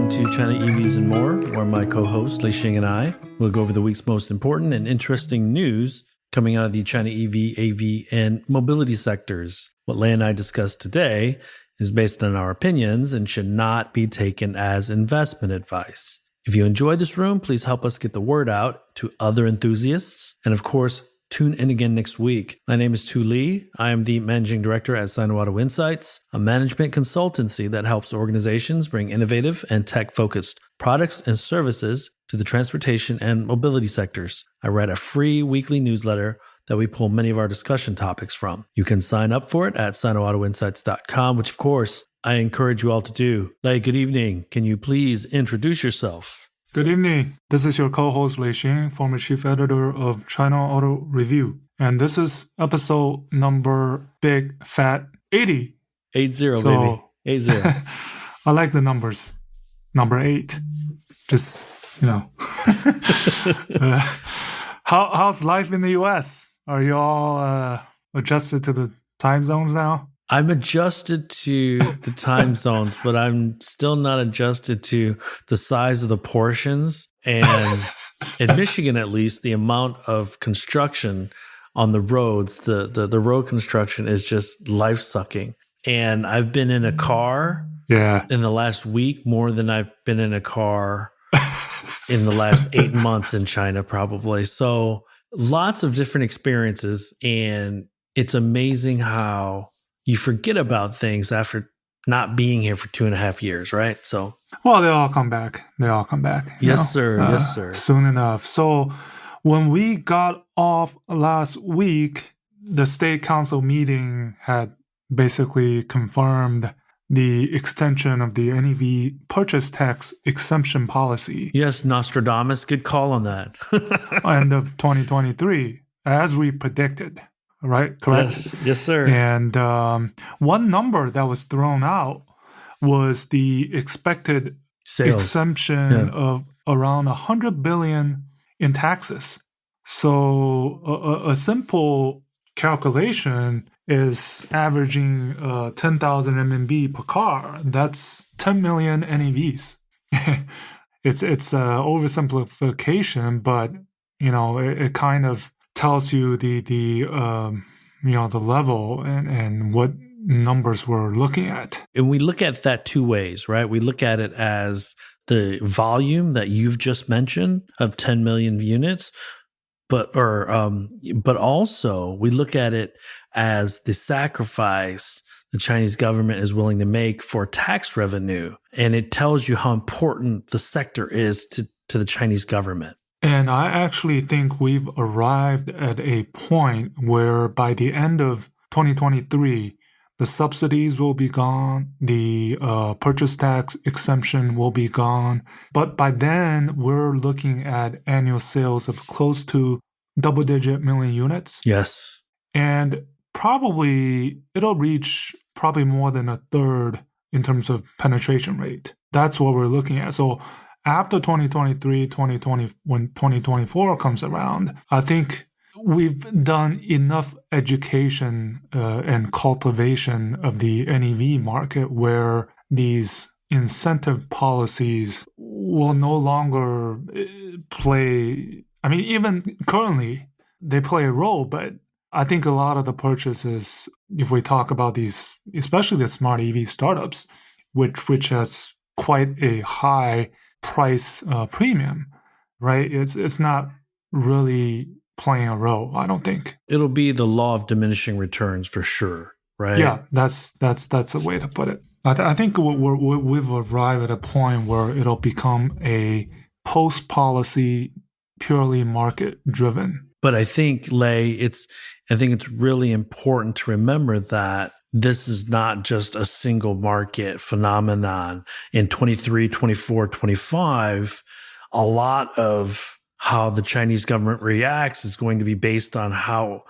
welcome to China EVs and More, where my co-host Lei Xing and I will go over the week's most important and interesting news coming out of the China EV, AV, and mobility sectors. What Lei and I discussed today is based on our opinions and should not be taken as investment advice. If you enjoyed this room, please help us get the word out to other enthusiasts. And of course, tune in again next week. My name is Tu Li. I am the managing director at Sino-Auto Insights, a management consultancy that helps organizations bring innovative and tech-focused products and services to the transportation and mobility sectors. I write a free weekly newsletter that we pull many of our discussion topics from. You can sign up for it at sinoautoinsights.com, which of course, I encourage you all to do. Lei, good evening. Can you please introduce yourself? Good evening. This is your co-host Lei Xing, former chief editor of China Auto Review. And this is episode number big fat 80. 80, baby. 80. I like the numbers. Number 8. Just, how's life in the US? Are you all adjusted to the time zones now? I'm adjusted to the time zones, but I'm still not adjusted to the size of the portions. And in Michigan, at least, the amount of construction on the roads, the road construction is just life-sucking. And I've been in a car in the last week more than I've been in a car in the last 8 months in China, probably. So lots of different experiences. And it's amazing how you forget about things after not being here for 2.5 years, right? So, well, they all come back. Yes, sir. Yes, sir. Soon enough. So when we got off last week, the state council meeting had basically confirmed the extension of the NEV purchase tax exemption policy. Yes, Nostradamus, good call on that. End of 2023, as we predicted. Right? Correct? Yes, sir. And one number that was thrown out was the expected exemption of around 100 billion in taxes. So a simple calculation is averaging 10,000 RMB per car. That's 10 million NEVs. It's oversimplification, but it kind of tells you the level and what numbers we're looking at. And we look at that two ways, right? We look at it as the volume that you've just mentioned of 10 million units, but also we look at it as the sacrifice the Chinese government is willing to make for tax revenue. And it tells you how important the sector is to the Chinese government. And I actually think we've arrived at a point where by the end of 2023, the subsidies will be gone, the purchase tax exemption will be gone. But by then, we're looking at annual sales of close to double-digit million units. Yes. And probably it'll reach probably more than a third in terms of penetration rate. That's what we're looking at. So after 2023, when 2024 comes around, I think we've done enough education and cultivation of the NEV market where these incentive policies will no longer play. I mean, even currently, they play a role, but I think a lot of the purchases, if we talk about these, especially the smart EV startups, which has quite a high price premium, right? It's not really playing a role, I don't think. It'll be the law of diminishing returns for sure, right? Yeah, that's a way to put it. I think we've arrived at a point where it'll become a post-policy, purely market-driven. But I think, Lei, it's really important to remember that this is not just a single market phenomenon. In 23, 24, 25, a lot of how the Chinese government reacts is going to be based on how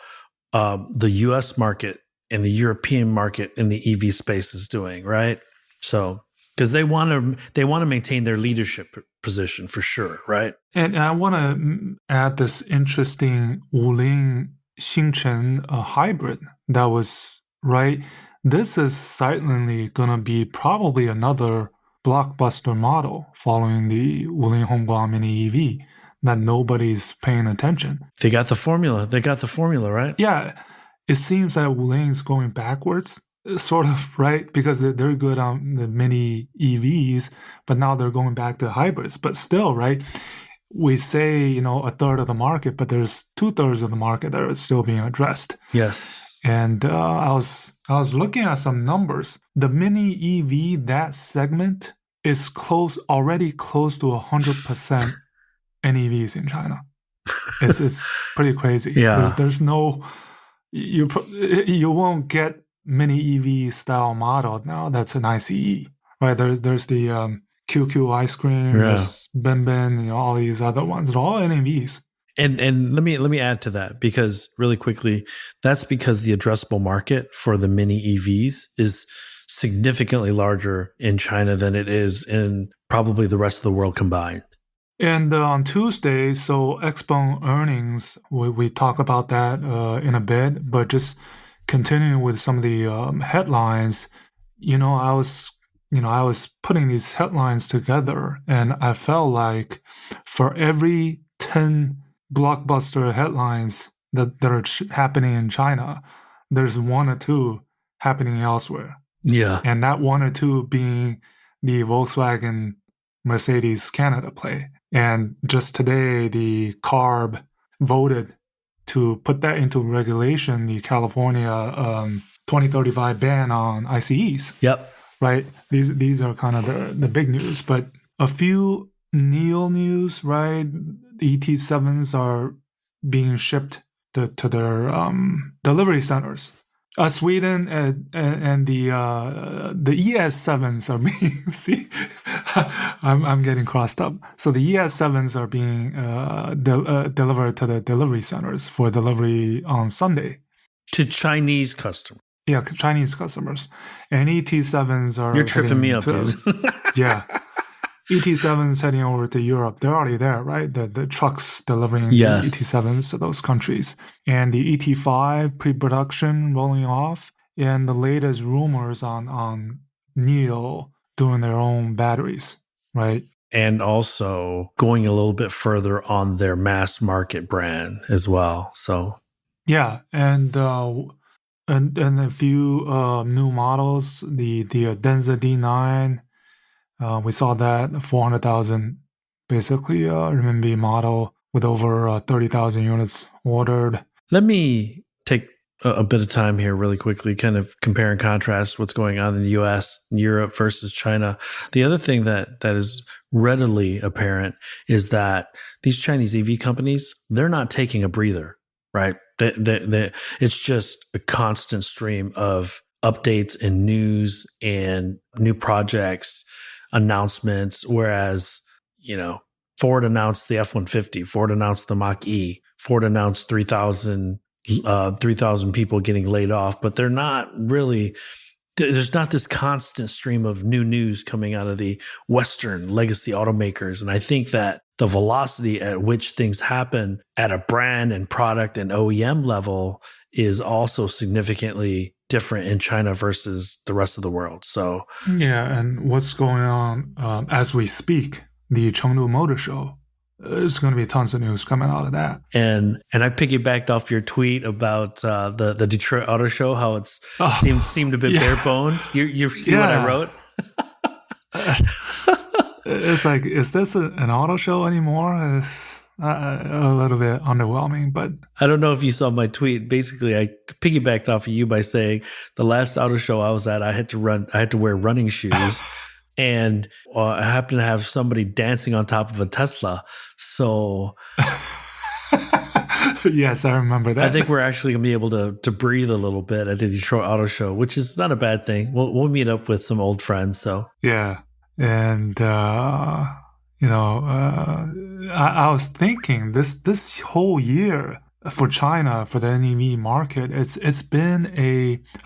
the US market and the European market in the EV space is doing, right? So, because they want to maintain their leadership position for sure, right? And I want to add this interesting Wuling Xingchen hybrid that was, right? This is silently going to be probably another blockbuster model following the Wuling Hongguang Mini EV that nobody's paying attention. They got the formula. They got the formula, right? Yeah, it seems that Wuling's going backwards, sort of, right? Because they're good on the mini EVs, but now they're going back to hybrids. But still, right? We say, a third of the market, but there's 2/3 of the market that are still being addressed. Yes. And I was looking at some numbers. The mini EV, that segment is already close to 100% NEVs in China. It's pretty crazy. Yeah. There's no you won't get mini EV style model now that's an ICE, right? There's the QQ ice cream, there's Bin, all these other ones. They're all NEVs. And let me add to that, because really quickly, that's because the addressable market for the mini EVs is significantly larger in China than it is in probably the rest of the world combined. And on Tuesday, so XPeng earnings, we talk about that in a bit, but just continuing with some of the headlines, I was putting these headlines together, and I felt like for every 10 blockbuster headlines that are happening in China, there's 1 or 2 happening elsewhere. Yeah. And that 1 or 2 being the Volkswagen Mercedes Canada play. And just today, the CARB voted to put that into regulation, the California 2035 ban on ICEs. Yep. Right? These are kind of the big news. But a few NEO news, right? The ET7s are being shipped to their delivery centers. Sweden and the ES7s are being see, I'm getting crossed up. So the ES7s are being delivered to the delivery centers for delivery on Sunday to Chinese customers. Yeah, Chinese customers, and ET7s are. You're tripping me up, dude. Yeah. ET7s heading over to Europe. They're already there, right? The trucks delivering the ET7s to those countries. And the ET5 pre-production rolling off. And the latest rumors on NEO doing their own batteries, right? And also going a little bit further on their mass market brand as well. So yeah, and a few new models. The Denza D9. We saw that 400,000 basically renminbi model with over 30,000 units ordered. Let me take a bit of time here really quickly, kind of compare and contrast what's going on in the US, Europe versus China. The other thing that is readily apparent is that these Chinese EV companies, they're not taking a breather, right? It's just a constant stream of updates and news and new projects, announcements, whereas, Ford announced the F-150, Ford announced the Mach-E, Ford announced 3,000 people getting laid off, but they're not really, there's not this constant stream of new news coming out of the Western legacy automakers. And I think that the velocity at which things happen at a brand and product and OEM level is also significantly different in China versus the rest of the world. So yeah, and what's going on as we speak, the Chengdu Motor Show, there's going to be tons of news coming out of that. And I piggybacked off your tweet about the Detroit Auto Show, how it's seemed a bit bare boned. You see what I wrote? It's like, is this an auto show anymore? It's a little bit underwhelming, but I don't know if you saw my tweet. Basically, I piggybacked off of you by saying the last auto show I was at, I had to wear running shoes, and I happened to have somebody dancing on top of a Tesla. So yes, I remember that. I think we're actually gonna be able to breathe a little bit at the Detroit Auto Show, which is not a bad thing. We'll meet up with some old friends. So yeah, and I was thinking this whole year for China, for the NEV market, it's been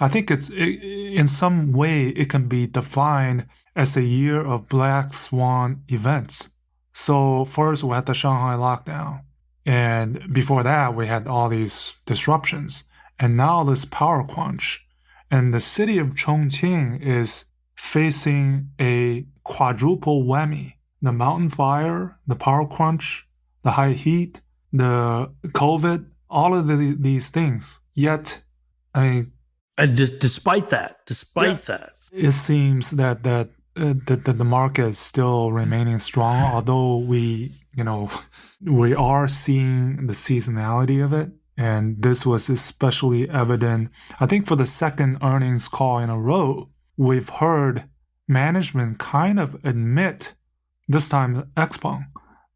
I think in some way it can be defined as a year of black swan events. So first we had the Shanghai lockdown, and before that we had all these disruptions, and now this power crunch, and the city of Chongqing is facing a quadruple whammy. The mountain fire, the power crunch, the high heat, the COVID, all of these things. Yet, I mean, And just despite that, it seems that the market is still remaining strong, although we are seeing the seasonality of it. And this was especially evident, I think, for the second earnings call in a row. We've heard management kind of admit, this time XPeng,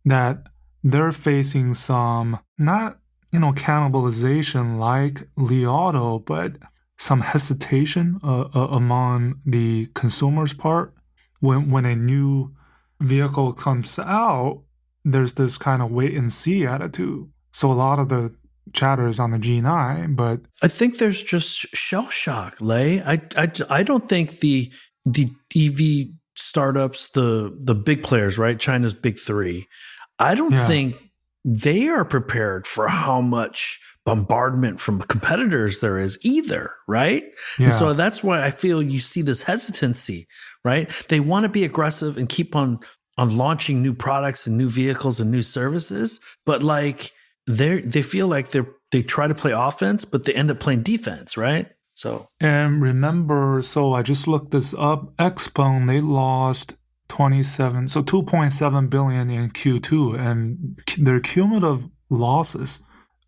that they're facing some, not, cannibalization like Li Auto, but some hesitation among the consumer's part. When a new vehicle comes out, there's this kind of wait and see attitude. So a lot of the chatter is on the G9, but I think there's just shell shock, Lei. I don't think the EV startups, the big players, right? China's big three. I don't think they are prepared for how much bombardment from competitors there is either, right? Yeah. And so that's why I feel you see this hesitancy, right? They want to be aggressive and keep on launching new products and new vehicles and new services, but like they feel like they try to play offense, but they end up playing defense, right? So, and remember, so I just looked this up. XPeng, they lost 2.7 billion in Q2, and their cumulative losses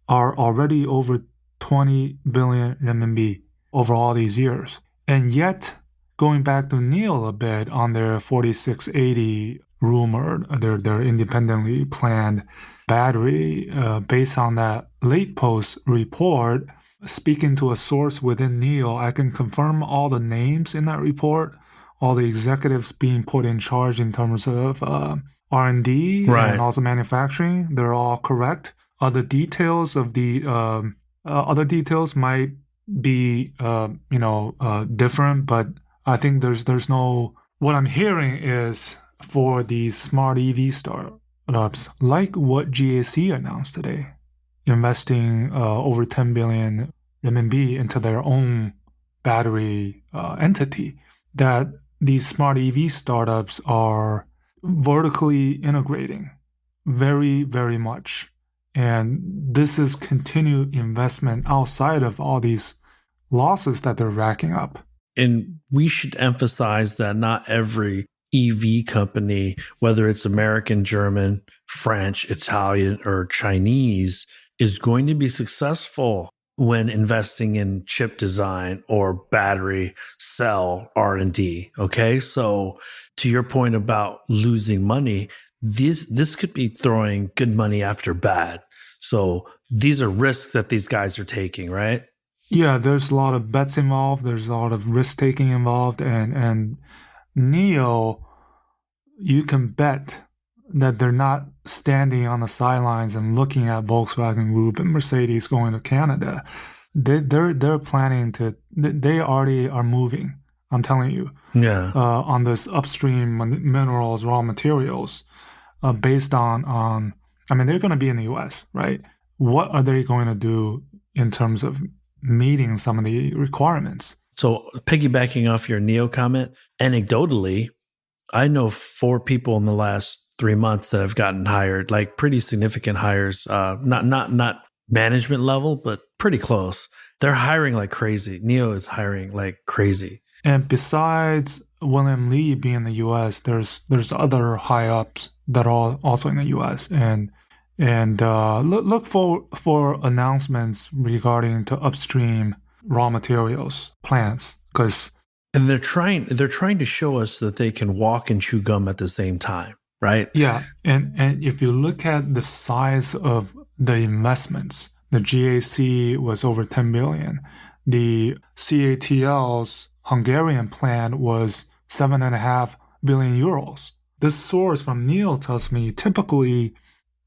are already over 20 billion renminbi over all these years. And yet, going back to NIO a bit on their 4680 rumored, their independently planned battery, based on that late post report, speaking to a source within NIO, I can confirm all the names in that report, all the executives being put in charge in terms of R&D and also manufacturing. They're all correct. Other details of the other details might be different, but I think there's no. What I'm hearing is for these smart EV startups, like what GAC announced today, investing over 10 billion RMB into their own battery entity, that these smart EV startups are vertically integrating very, very much. And this is continued investment outside of all these losses that they're racking up. And we should emphasize that not every EV company, whether it's American, German, French, Italian, or Chinese, is going to be successful when investing in chip design or battery cell R&D. Okay, so to your point about losing money, this could be throwing good money after bad. So these are risks that these guys are taking, right? Yeah, there's a lot of bets involved. There's a lot of risk taking involved, and NIO, you can bet that they're not standing on the sidelines and looking at Volkswagen Group and Mercedes going to Canada. They're planning to. They already are moving. I'm telling you. Yeah. On this upstream minerals, raw materials, based on. I mean, they're going to be in the U.S., right? What are they going to do in terms of meeting some of the requirements? So piggybacking off your NIO comment, anecdotally, I know 4 people in the last 3 months that have gotten hired, like pretty significant hires, not management level, but pretty close. They're hiring like crazy. NIO is hiring like crazy. And besides William Li being in the U.S., there's other high ups that are also in the U.S. and look for announcements regarding to upstream raw materials plants, because and they're trying to show us that they can walk and chew gum at the same time, right? Yeah, and if you look at the size of the investments, the GAC was over 10 billion. The CATL's Hungarian plant was 7.5 billion euros. This source from NIO tells me typically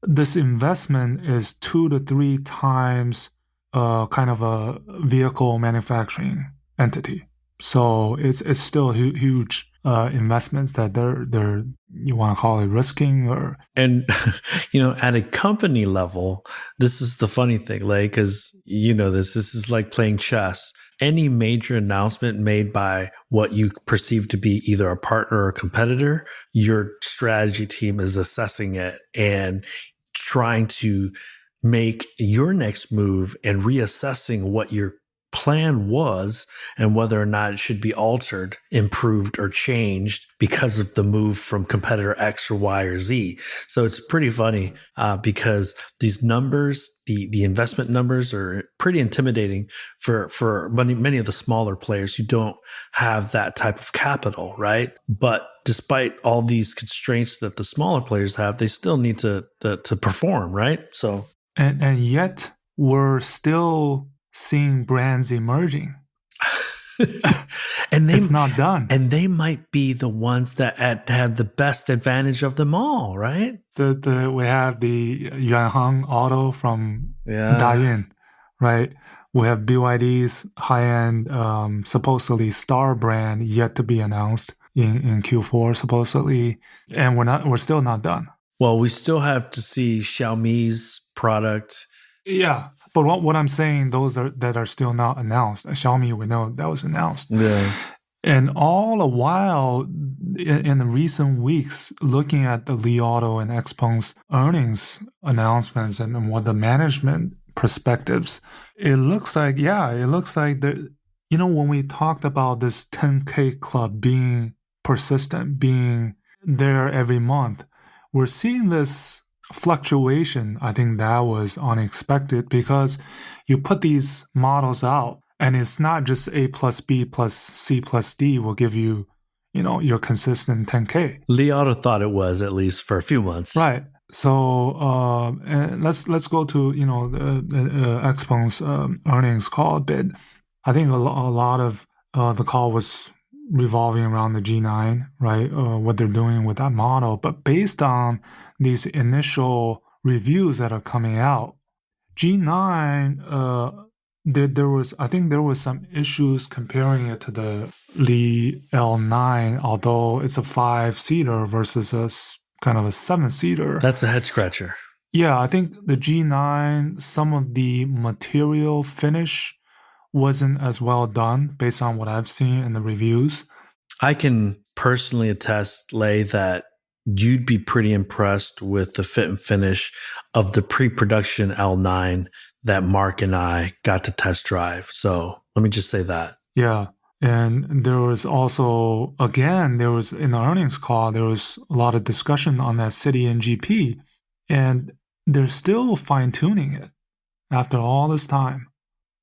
this investment is 2 to 3 times kind of a vehicle manufacturing entity. So it's still huge investments that they're you want to call it risking or. And, at a company level, this is the funny thing, like, because this is like playing chess. Any major announcement made by what you perceive to be either a partner or a competitor, your strategy team is assessing it and trying to make your next move and reassessing what your plan was and whether or not it should be altered, improved, or changed because of the move from competitor X or Y or Z. So it's pretty funny because these numbers, the investment numbers, are pretty intimidating for many of the smaller players who don't have that type of capital, right? But despite all these constraints that the smaller players have, they still need to perform, right? So And yet we're still seeing brands emerging. And it's not done. And they might be the ones that have the best advantage of them all, right? We have the Yuanheng Auto from Dayin, right? We have BYD's high-end, supposedly Star brand yet to be announced in Q4, supposedly, and we're still not done. Well, we still have to see Xiaomi's product. Yeah, but what I'm saying, those that are still not announced. Xiaomi, we know that was announced. Yeah. And all the while, in the recent weeks, looking at the Li Auto and XPeng's earnings announcements and what the management perspectives, it looks like when we talked about this 10K club being persistent, being there every month, we're seeing this fluctuation. I think that was unexpected because you put these models out and it's not just A plus B plus C plus D will give you, your consistent 10K. Li Auto thought it was, at least for a few months. Right. So let's go to, the XPeng's earnings call a bit. I think a lot of the call was revolving around the G9, right? What they're doing with that model. But based on these initial reviews that are coming out, G9, there was some issues comparing it to the Li L9, although it's a 5-seater versus a kind of a 7-seater. That's a head scratcher. Yeah, I think the G9, some of the material finish wasn't as well done based on what I've seen in the reviews. I can personally attest, Lei, that you'd be pretty impressed with the fit and finish of the pre-production L9 that Mark and I got to test drive. So let me just say that. Yeah. And there was also, again, in the earnings call, there was a lot of discussion on that City and GP. And they're still fine-tuning it after all this time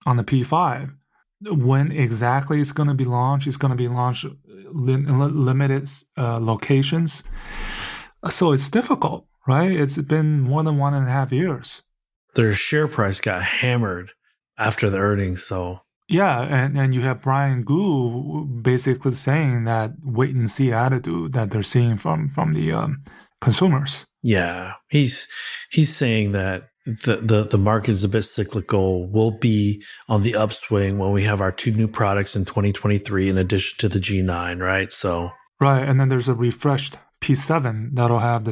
on the P5. When exactly it's going to be launched, it's going to be launched in limited locations. So it's difficult, right? It's been more than 1.5 years. Their share price got hammered after the earnings, so... Yeah, and you have Brian Gu basically saying that wait-and-see attitude that they're seeing from the consumers. Yeah, he's saying that the market is a bit cyclical. We'll be on the upswing when we have our 2 new products in 2023 in addition to the G9, right? So right, and then there's a refreshed P7 that'll have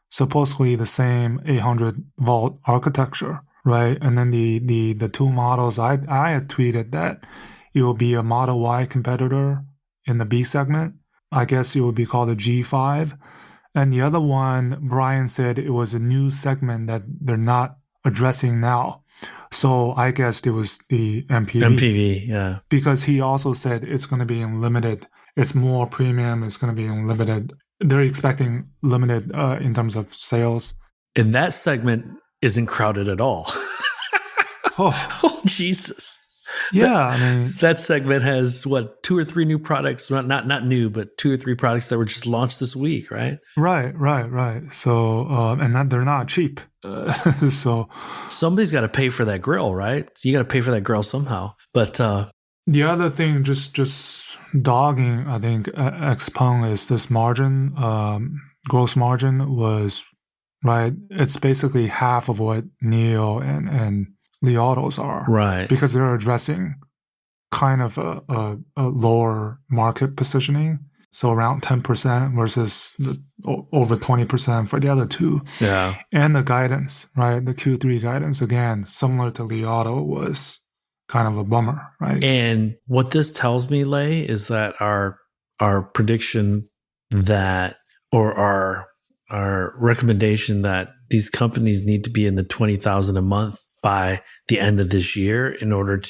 supposedly the same 800-volt architecture, right? And then the 2 models, I had tweeted that it will be a Model Y competitor in the B segment. I guess it would be called a G5. And the other one, Brian said it was a new segment that they're not addressing now. So I guess it was the MPV. MPV, yeah. Because he also said it's going to be in limited. It's more premium. It's going to be in limited. They're expecting limited in terms of sales. And that segment isn't crowded at all. Oh, Jesus. Yeah, that segment has 2 or 3 new products, not new, but 2 or 3 products that were just launched this week, right? Right. So, and they're not cheap. So somebody's got to pay for that grill, right? So you got to pay for that grill somehow. But the other thing, just dogging, I think XPeng is this margin, gross margin was right. It's basically half of what Neo and Li Autos are, right? Because they're addressing kind of a lower market positioning. So around 10% versus over 20% for the other two. Yeah. And the guidance, right? The Q3 guidance, again, similar to Li Auto, was kind of a bummer, right? And what this tells me, Lei, is that our prediction that, or our recommendation that these companies need to be in the 20,000 a month by the end of this year in order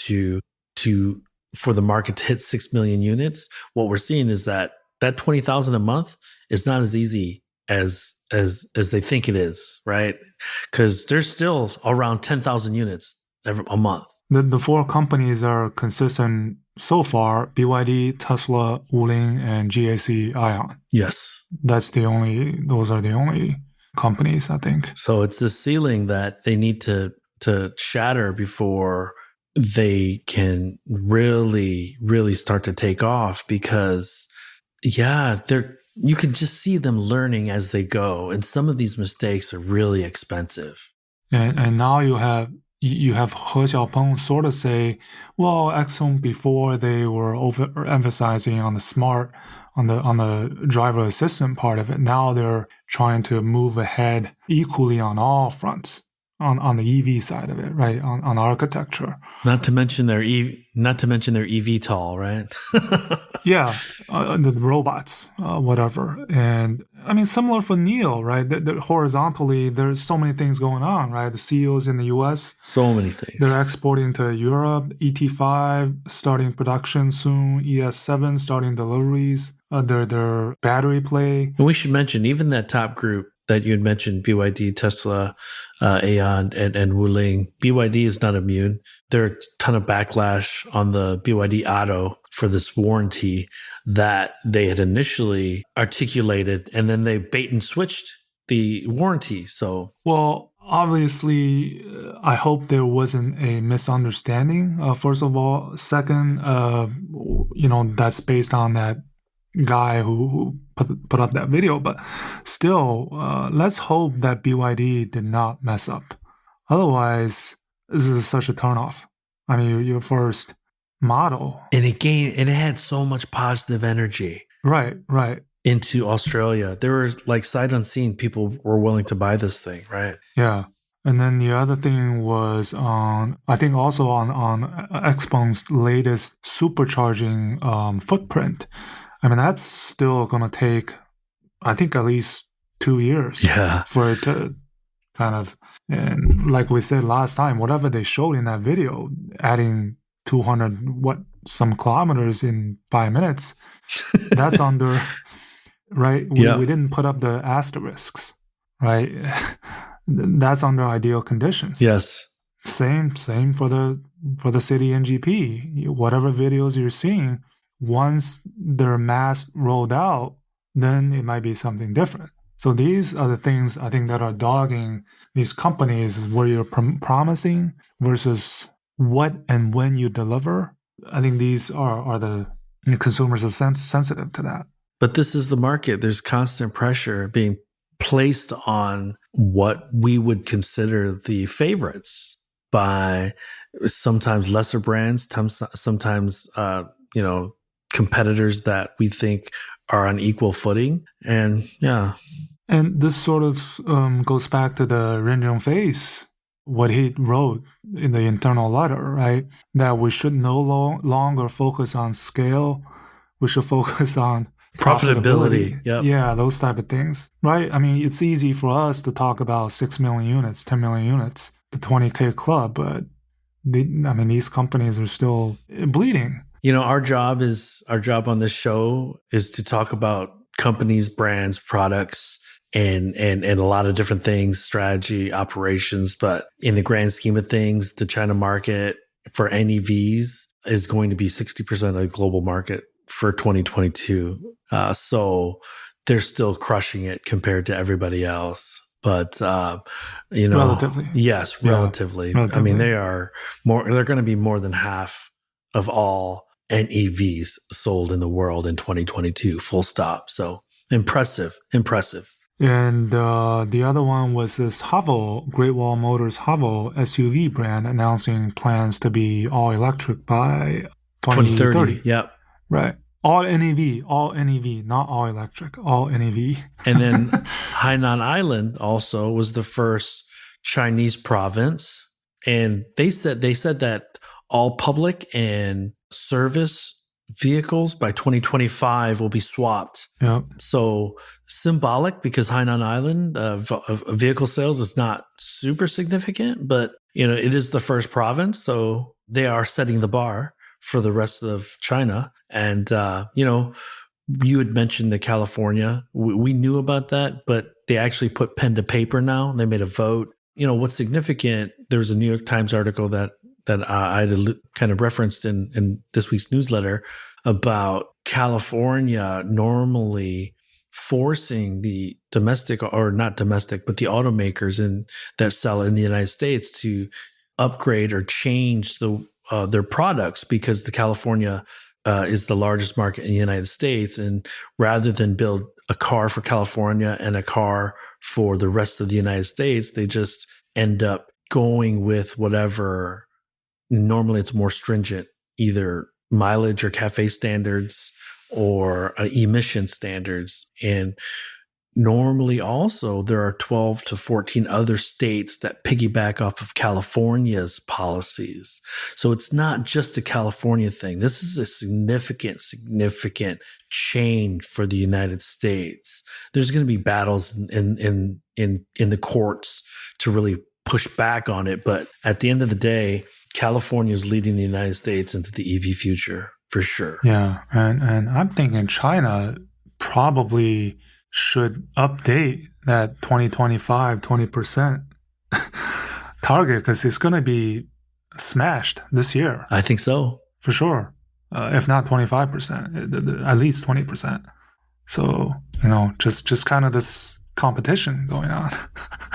for the market to hit 6 million units. What we're seeing is that 20,000 a month is not as easy as they think it is, right? Because there's still around 10,000 units a month. The four companies are consistent so far: BYD, Tesla, Wuling, and GAC Ion. Yes. Those are the only companies, I think. So it's the ceiling that they need to shatter before they can really, really start to take off, because you can just see them learning as they go. And some of these mistakes are really expensive. And now you have He Xiaopeng sort of say, well, XPeng before they were overemphasizing on the driver assistant part of it. Now they're trying to move ahead equally on all fronts. On the EV side of it, right? On architecture. Not to mention their eVTOL, right? Yeah, the robots, whatever. And I mean, similar for NEO, right? Horizontally, there's so many things going on, right? The CEOs in the US, so many things. They're exporting to Europe. ET5 starting production soon. ES7 starting deliveries. Their battery play. And we should mention even that top group that you had mentioned, BYD, Tesla, Aeon, and Wuling. BYD is not immune. There are a ton of backlash on the BYD Auto for this warranty that they had initially articulated, and then they bait and switched the warranty. So, well, obviously, I hope there wasn't a misunderstanding, first of all. Second, that's based on that guy who put up that video, but still, let's hope that BYD did not mess up. Otherwise, this is such a turnoff. I mean, your first model, and it had so much positive energy, right, into Australia. There was like sight unseen, people were willing to buy this thing, right? Yeah. And then the other thing was I think also on XPeng's latest supercharging footprint. I mean, that's still going to take, I think, at least 2 years for it to kind of, and like we said last time, whatever they showed in that video, adding 200 some kilometers in 5 minutes, that's under, right? We didn't put up the asterisks, right? That's under ideal conditions. Yes. Same for the city NGP. Whatever videos you're seeing, once they're mass rolled out, then it might be something different. So these are the things I think that are dogging these companies, is where you're promising versus what and when you deliver. I think these are the consumers are sensitive to that. But this is the market. There's constant pressure being placed on what we would consider the favorites by sometimes lesser brands, sometimes competitors that we think are on equal footing. And and this sort of goes back to the Ren Zhengfei's, what he wrote in the internal letter, right? That we should no longer focus on scale. We should focus on profitability. Yep. Yeah, those type of things, right? I mean, it's easy for us to talk about 6 million units, 10 million units, the 20K club, but these companies are still bleeding. Our job on this show is to talk about companies, brands, products, and a lot of different things, strategy, operations. But in the grand scheme of things, the China market for NEVs is going to be 60% of the global market for 2022. So they're still crushing it compared to everybody else. But, relatively. Yes, relatively. I mean, they're going to be more than half of all NEVs sold in the world in 2022, full stop. So impressive. And the other one was this Haval, Great Wall Motors Haval SUV brand, announcing plans to be all electric by 2030. Yep. Right. All NEV, not all electric, all NEV. And then Hainan Island also was the first Chinese province. And they said that all public and service vehicles by 2025 will be swapped. Yep. So symbolic, because Hainan Island vehicle sales is not super significant, but it is the first province, so they are setting the bar for the rest of China. And you had mentioned the California. We knew about that, but they actually put pen to paper now. They made a vote. What's significant, there was a New York Times article that I had kind of referenced in this week's newsletter about California normally forcing the domestic, or not domestic, but the automakers that sell in the United States to upgrade or change their products, because the California is the largest market in the United States. And rather than build a car for California and a car for the rest of the United States, they just end up going with whatever. Normally it's more stringent, either mileage or CAFE standards or emission standards. And normally also there are 12 to 14 other states that piggyback off of California's policies. So it's not just a California thing. This is a significant change for the United States. There's going to be battles in the courts to really push back on it. But at the end of the day, California is leading the United States into the EV future for sure. Yeah. And I'm thinking China probably should update that 2025 20% target, because it's going to be smashed this year. I think so. For sure. If not 25%, at least 20%. So, just kind of this competition going on.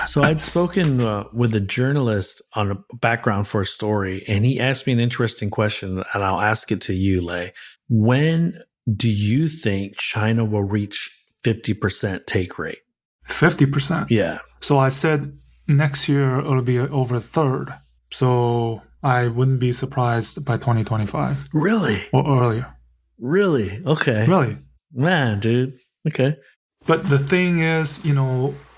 So I'd spoken with a journalist on a background for a story, and he asked me an interesting question, and I'll ask it to you, Lei. When do you think China will reach 50% take rate? 50%? Yeah. So I said next year it'll be over a third. So I wouldn't be surprised by 2025. Really? Or earlier. Really? Okay. Really? Man, dude. Okay. But the thing is,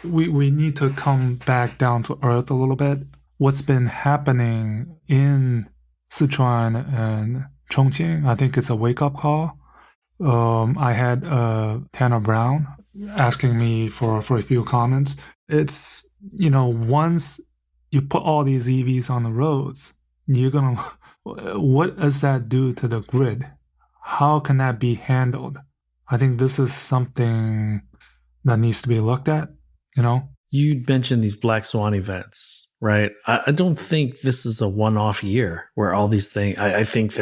we need to come back down to earth a little bit. What's been happening in Sichuan and Chongqing, I think it's a wake-up call. I had Tanner Brown asking me for a few comments. It's, once you put all these EVs on the roads, what does that do to the grid? How can that be handled? I think this is something that needs to be looked at, You mentioned these black swan events, right? I don't think this is a one-off year where all these things, I think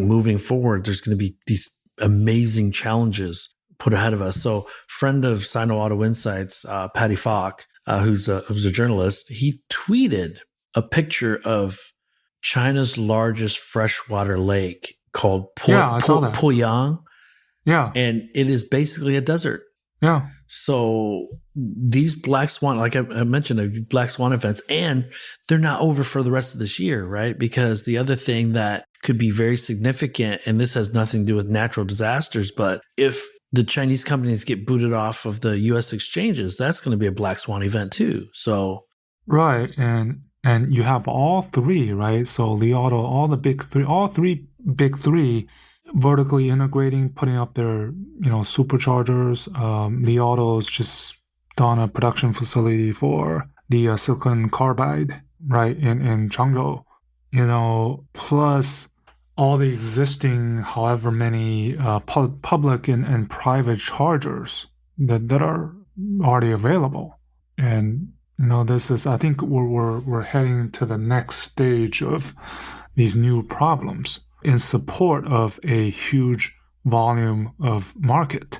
moving forward, there's going to be these amazing challenges put ahead of us. So friend of Sino Auto Insights, Patty Falk, who's a journalist, he tweeted a picture of China's largest freshwater lake called Poyang. Yeah. And it is basically a desert. Yeah. So these black swan, like I mentioned, the black swan events, and they're not over for the rest of this year, right? Because the other thing that could be very significant, and this has nothing to do with natural disasters, but if the Chinese companies get booted off of the U.S. exchanges, that's going to be a black swan event too. So right, and you have all three, right? So Li Auto, all three big three, vertically integrating, putting up their superchargers. Li Auto's just done a production facility for the silicon carbide, right, in Changzhou. Plus all the existing, however many public and private chargers that are already available. And this is, I think we're heading to the next stage of these new problems in support of a huge volume of market.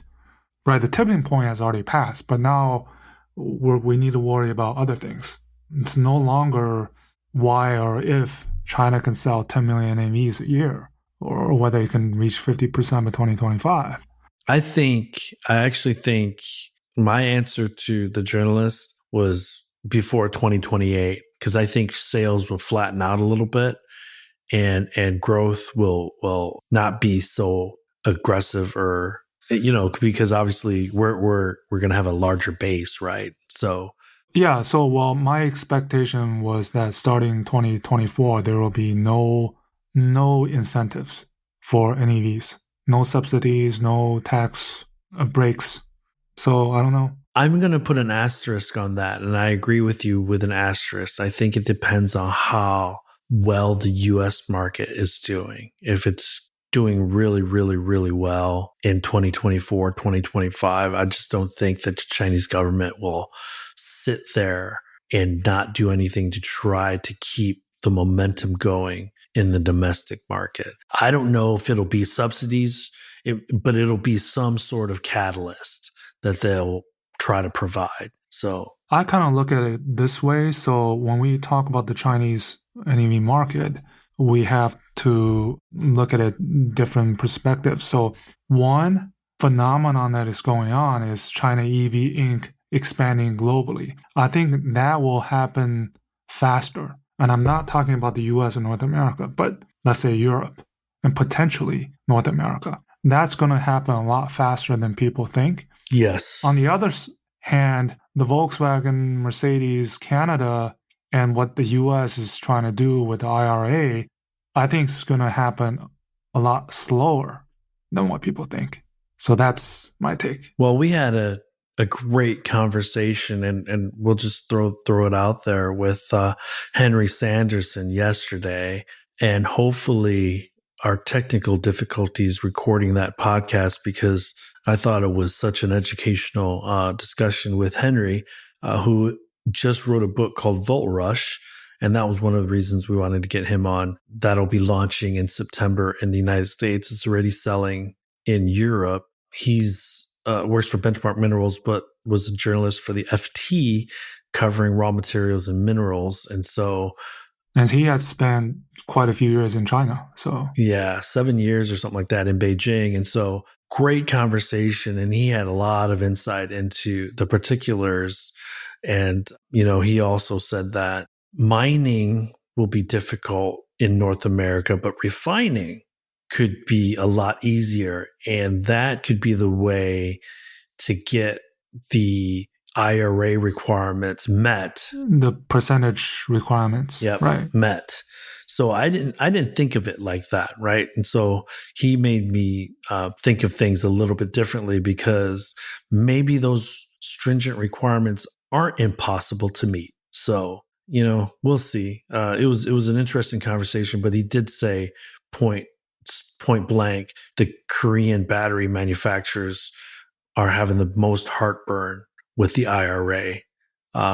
Right, the tipping point has already passed, but now we need to worry about other things. It's no longer why or if China can sell 10 million NEVs a year, or whether it can reach 50% by 2025. I actually think my answer to the journalist was before 2028, because I think sales will flatten out a little bit. and growth will not be so aggressive, or because obviously we're going to have a larger base, right? So Yeah, so well, my expectation was that starting 2024, there will be no incentives for NEVs, no subsidies, no tax breaks. So I don't know. I'm going to put an asterisk on that, and I agree with you with an asterisk. I think it depends on how well the US market is doing. If it's doing really, really, really well in 2024, 2025, I just don't think that the Chinese government will sit there and not do anything to try to keep the momentum going in the domestic market. I don't know if it'll be subsidies, but it'll be some sort of catalyst that they'll try to provide. So I kind of look at it this way. So when we talk about the Chinese NEV market, we have to look at it different perspectives. So one phenomenon that is going on is China EV Inc. expanding globally. I think that will happen faster. And I'm not talking about the US and North America, but let's say Europe and potentially North America. That's going to happen a lot faster than people think. yes. On the other hand, the Volkswagen, Mercedes, Canada, and what the US is trying to do with the IRA, I think it's going to happen a lot slower than what people think. So that's my take. Well, we had a great conversation, and we'll just throw it out there with Henry Sanderson yesterday, and hopefully our technical difficulties recording that podcast, because I thought it was such an educational discussion with Henry, who just wrote a book called Volt Rush. And that was one of the reasons we wanted to get him on. That'll be launching in September in the United States. It's already selling in Europe. He's works for Benchmark Minerals, but was a journalist for the FT covering raw materials and minerals. And he had spent quite a few years in China. So yeah, 7 years or something like that in Beijing. And so great conversation. And he had a lot of insight into the particulars. And, he also said that mining will be difficult in North America, but refining could be a lot easier. And that could be the way to get the IRA requirements met. The percentage requirements. Yep, right. met. So I didn't think of it like that, right? And so he made me think of things a little bit differently, because maybe those stringent requirements aren't impossible to meet. So, we'll see. It was an interesting conversation, but he did say point blank, the Korean battery manufacturers are having the most heartburn with the IRA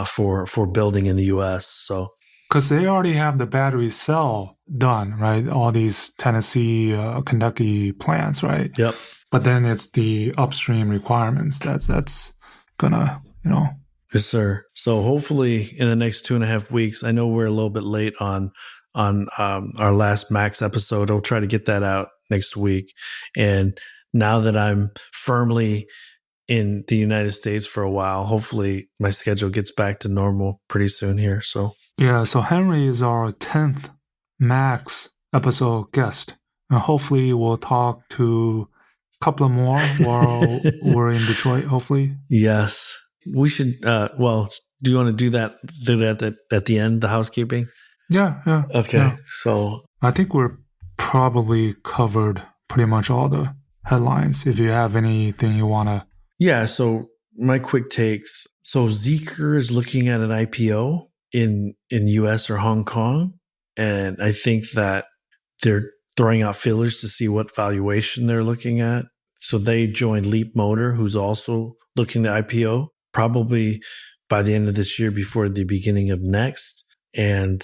for building in the US. So because they already have the battery cell done, right? All these Tennessee, Kentucky plants, right? Yep. But then it's the upstream requirements that's gonna, Yes, sir. So hopefully in the next 2.5 weeks, I know we're a little bit late on our last Max episode. I'll try to get that out next week. And now that I'm firmly in the United States for a while, hopefully my schedule gets back to normal pretty soon here. So yeah, so Henry is our 10th Max episode guest. And hopefully we'll talk to a couple of more while we're in Detroit, hopefully. Yes. We should, do you want to do that at the end, the housekeeping? Yeah. Okay. Yeah. So I think we're probably covered pretty much all the headlines. If you have anything you want to. Yeah. So my quick takes. So Zeekr is looking at an IPO in US or Hong Kong. And I think that they're throwing out feelers to see what valuation they're looking at. So they joined Leap Motor, who's also looking to IPO, probably by the end of this year, before the beginning of next. And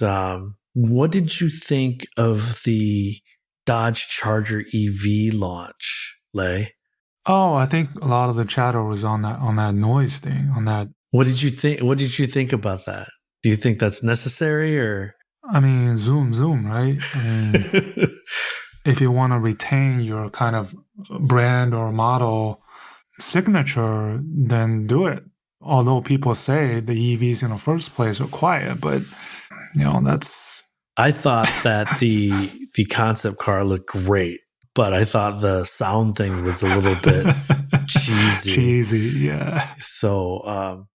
what did you think of the Dodge Charger EV launch, Lei? Oh, I think a lot of the chatter was on that noise thing, on that. What did you think? What did you think about that? Do you think that's necessary, or? I mean, zoom, right? I mean, if you want to retain your kind of brand or model signature, then do it. Although people say the EVs in the first place are quiet, but that's. I thought that the the concept car looked great, but I thought the sound thing was a little bit cheesy. Cheesy, yeah. So,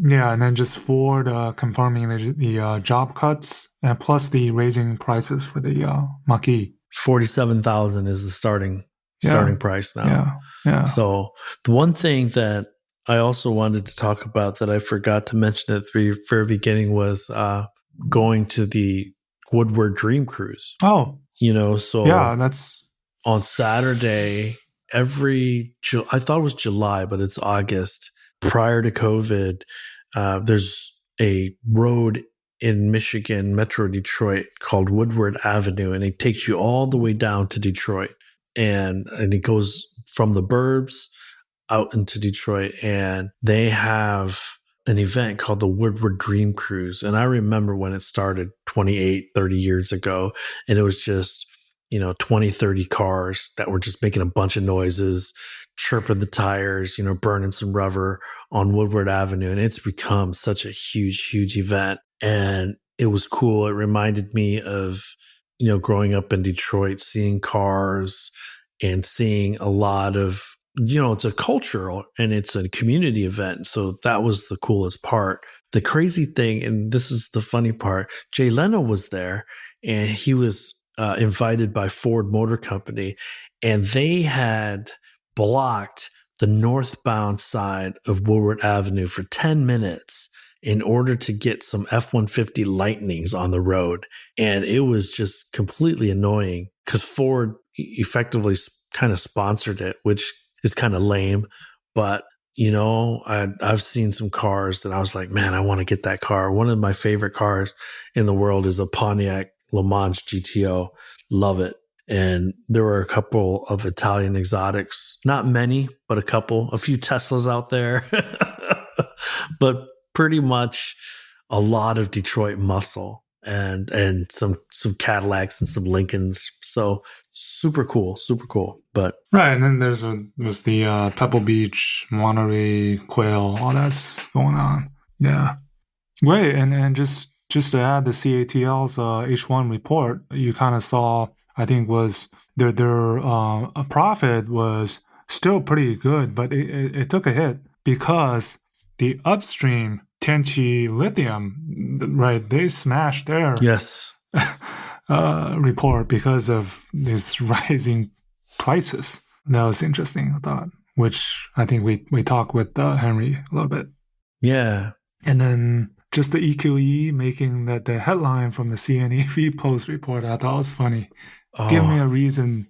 yeah, and then just Ford confirming the job cuts and plus the raising prices for the Mach-E. 47,000 is the starting price now. Yeah, yeah. So the one thing that I also wanted to talk about that I forgot to mention at the very beginning was going to the Woodward Dream Cruise. Oh, so yeah, that's on Saturday, I thought it was July, but it's August. Prior to COVID, there's a road in Michigan, Metro Detroit, called Woodward Avenue, and it takes you all the way down to Detroit. And it goes from the burbs out into Detroit, and they have an event called the Woodward Dream Cruise. And I remember when it started 28, 30 years ago, and it was just, 20, 30 cars that were just making a bunch of noises, chirping the tires, burning some rubber on Woodward Avenue. And it's become such a huge, huge event. And it was cool. It reminded me of, growing up in Detroit, seeing cars and seeing a lot of, it's a cultural and it's a community event. So that was the coolest part. The crazy thing, and this is the funny part, Jay Leno was there and he was invited by Ford Motor Company, and they had blocked the northbound side of Woodward Avenue for 10 minutes in order to get some F-150 Lightnings on the road. And it was just completely annoying because Ford effectively kind of sponsored it, which is kind of lame. But, I've seen some cars that I was like, man, I want to get that car. One of my favorite cars in the world is a Pontiac Le Mans GTO. Love it. And there were a couple of Italian exotics, not many, but a few Teslas out there, but pretty much a lot of Detroit muscle and some Cadillacs and some Lincolns. So super cool. But right. And then there's the Pebble Beach, Monterey, Quail, all that's going on. Yeah. Great. And just to add the CATL's H1 report, you kind of saw, I think, was their profit was still pretty good, but it took a hit because the upstream Tianqi Lithium, right, they smashed their report because of these rising prices. That was interesting, I thought, which I think we talked with Henry a little bit. Yeah. And then just the EQE making the headline from the CNEV post report, I thought was funny. Oh. Give me a reason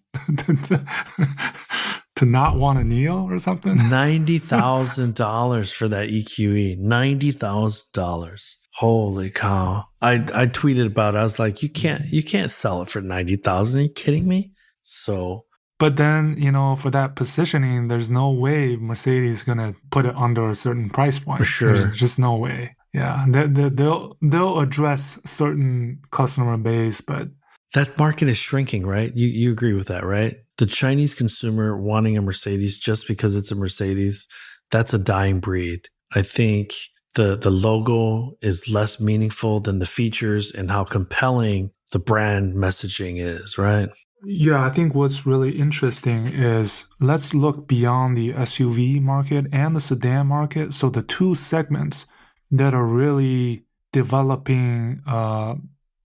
to not want to kneel or something. $90,000 for that EQE. $90,000. Holy cow. I tweeted about it. I was like, you can't sell it for $90,000. Are you kidding me? So, but then, for that positioning, there's no way Mercedes is going to put it under a certain price point. For sure. There's just no way. Yeah, they'll address certain customer base, but that market is shrinking, right? You agree with that, right? The Chinese consumer wanting a Mercedes just because it's a Mercedes, that's a dying breed. I think the logo is less meaningful than the features and how compelling the brand messaging is, right? Yeah, I think what's really interesting is let's look beyond the SUV market and the sedan market. So the two segments that are really developing,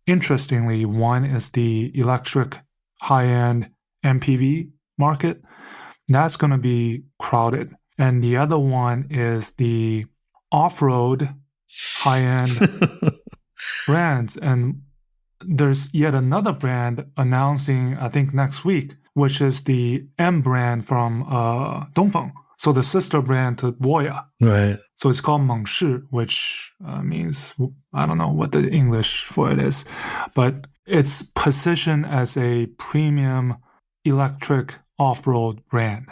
interestingly, one is the electric high-end MPV market. That's going to be crowded. And the other one is the off-road high-end brands. And there's yet another brand announcing, I think, next week, which is the M brand from Dongfeng. So the sister brand to Voya. Right. So it's called Mengshi, which means, I don't know what the English for it is, but it's positioned as a premium electric off-road brand.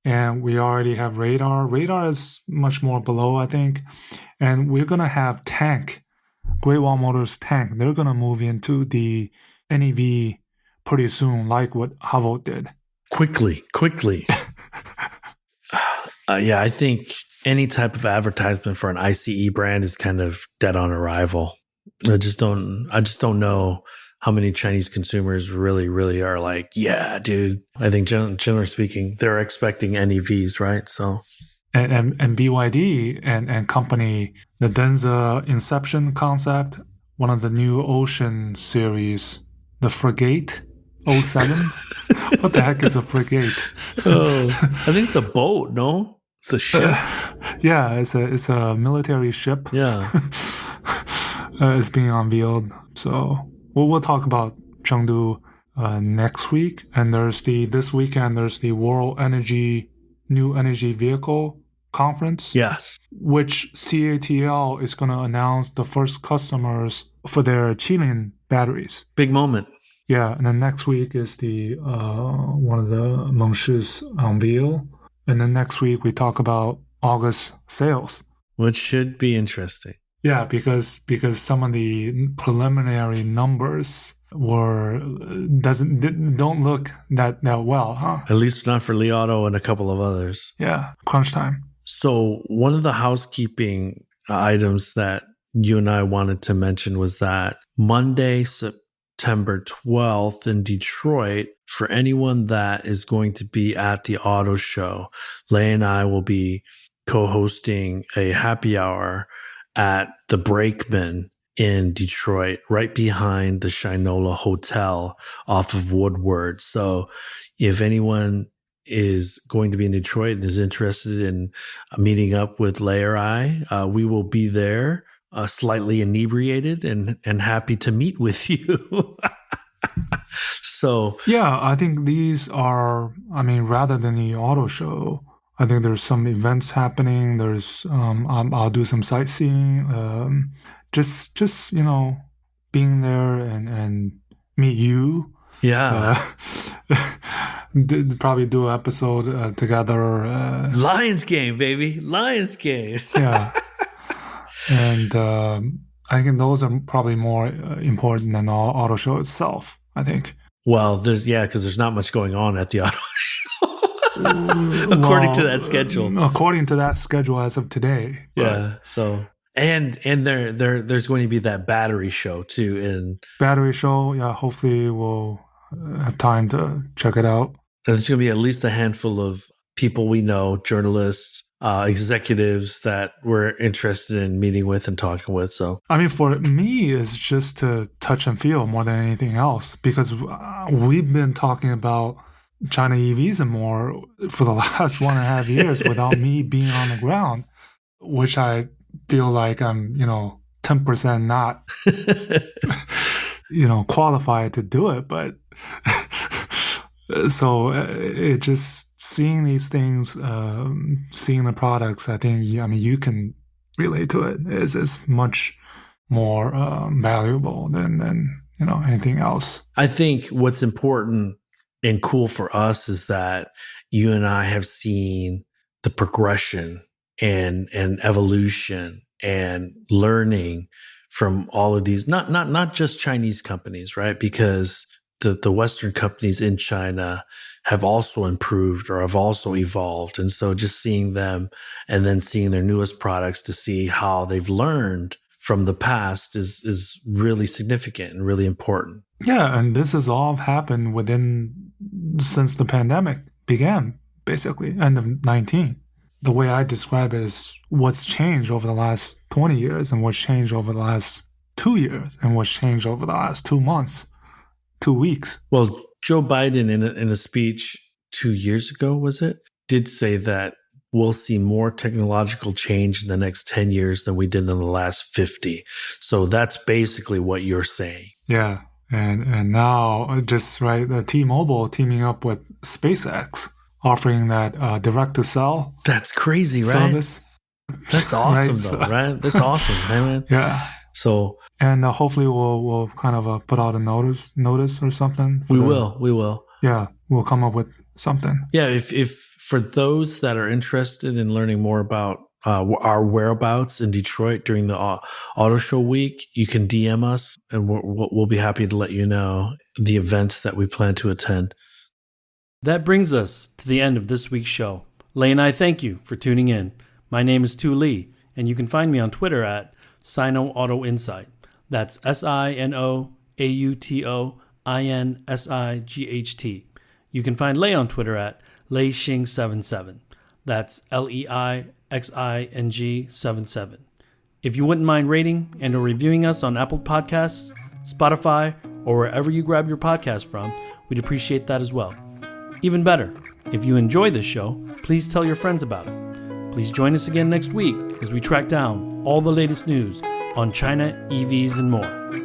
And we already have Radar. Radar is much more below, I think. And we're going to have Tank, Great Wall Motors Tank. They're going to move into the NEV pretty soon, like what Havoc did. Quickly. Yeah, I think any type of advertisement for an ICE brand is kind of dead on arrival. I just don't know how many Chinese consumers really, really are like, yeah, dude. I think generally speaking, they're expecting NEVs, right? So, and BYD and company, the Denza Inception concept, one of the new Ocean series, the Frigate 07. What the heck is a frigate? oh, I think it's a boat, no? It's a ship. Yeah, it's a military ship. Yeah. It's being unveiled. So we'll talk about Chengdu next week. And this weekend there's the World New Energy Vehicle Conference. Yes. Which CATL is going to announce the first customers for their Chilean batteries. Big moment. Yeah, and then next week is the one of the Mengshi's unveil. And then next week we talk about August sales. Which should be interesting. Yeah, because some of the preliminary numbers don't look that well, huh? At least not for Li Auto and a couple of others. Yeah, crunch time. So one of the housekeeping items that you and I wanted to mention was that Monday, September 12th in Detroit, for anyone that is going to be at the auto show, Lei and I will be co-hosting a happy hour at the Brakeman in Detroit, right behind the Shinola Hotel off of Woodward. So if anyone is going to be in Detroit and is interested in meeting up with Lei or I, we will be there, slightly inebriated and happy to meet with you. So yeah, I think these are, rather than the auto show, I think there's some events happening. There's, I'll do some sightseeing. Just being there and meet you. Yeah. Probably do an episode together. Lions game, baby. Lions game. Yeah. And I think those are probably more important than the auto show itself, I think. Well, because there's not much going on at the auto show. According to that schedule. According to that schedule as of today. Yeah. So and there's going to be that battery show too. Battery show, yeah, hopefully we'll have time to check it out. There's going to be at least a handful of people we know, journalists, executives that we're interested in meeting with and talking with. So, for me, it's just to touch and feel more than anything else, because we've been talking about China EVs and more for the last 1.5 years without me being on the ground, which I feel like I'm, 10% not, qualified to do it. But so it just seeing these things, seeing the products, I think, you can relate to it. Is much more valuable than anything else. I think what's important and cool for us is that you and I have seen the progression and evolution and learning from all of these, not just Chinese companies, right? Because the Western companies in China have also improved or have also evolved. And so just seeing them and then seeing their newest products to see how they've learned from the past is really significant and really important. Yeah, and this has all happened since the pandemic began, basically, end of 19. The way I describe it is what's changed over the last 20 years and what's changed over the last 2 years and what's changed over the last 2 months, 2 weeks. Well, Joe Biden in a speech 2 years ago, was it, did say that we'll see more technological change in the next 10 years than we did in the last 50. So that's basically what you're saying. Yeah. And now just the T-Mobile teaming up with SpaceX, offering that direct-to-cell. That's crazy, right? Service. That's awesome, though, right? That's awesome, man. Yeah. So, and hopefully we'll kind of put out a notice or something. We will. Yeah, we'll come up with something. Yeah, if for those that are interested in learning more about our whereabouts in Detroit during the auto show week, you can DM us, and we'll be happy to let you know the events that we plan to attend. That brings us to the end of this week's show. Lei and I thank you for tuning in. My name is Tu Lee, and you can find me on Twitter at Sino Auto Insight. That's SinoToInsight. AUTOINSIGHT. You can find Lei on Twitter at LeiXing77. That's LEIXING77. If you wouldn't mind rating and or reviewing us on Apple Podcasts, Spotify, or wherever you grab your podcast from, we'd appreciate that as well. Even better, if you enjoy this show, please tell your friends about it. Please join us again next week as we track down all the latest news on China, EVs, and more.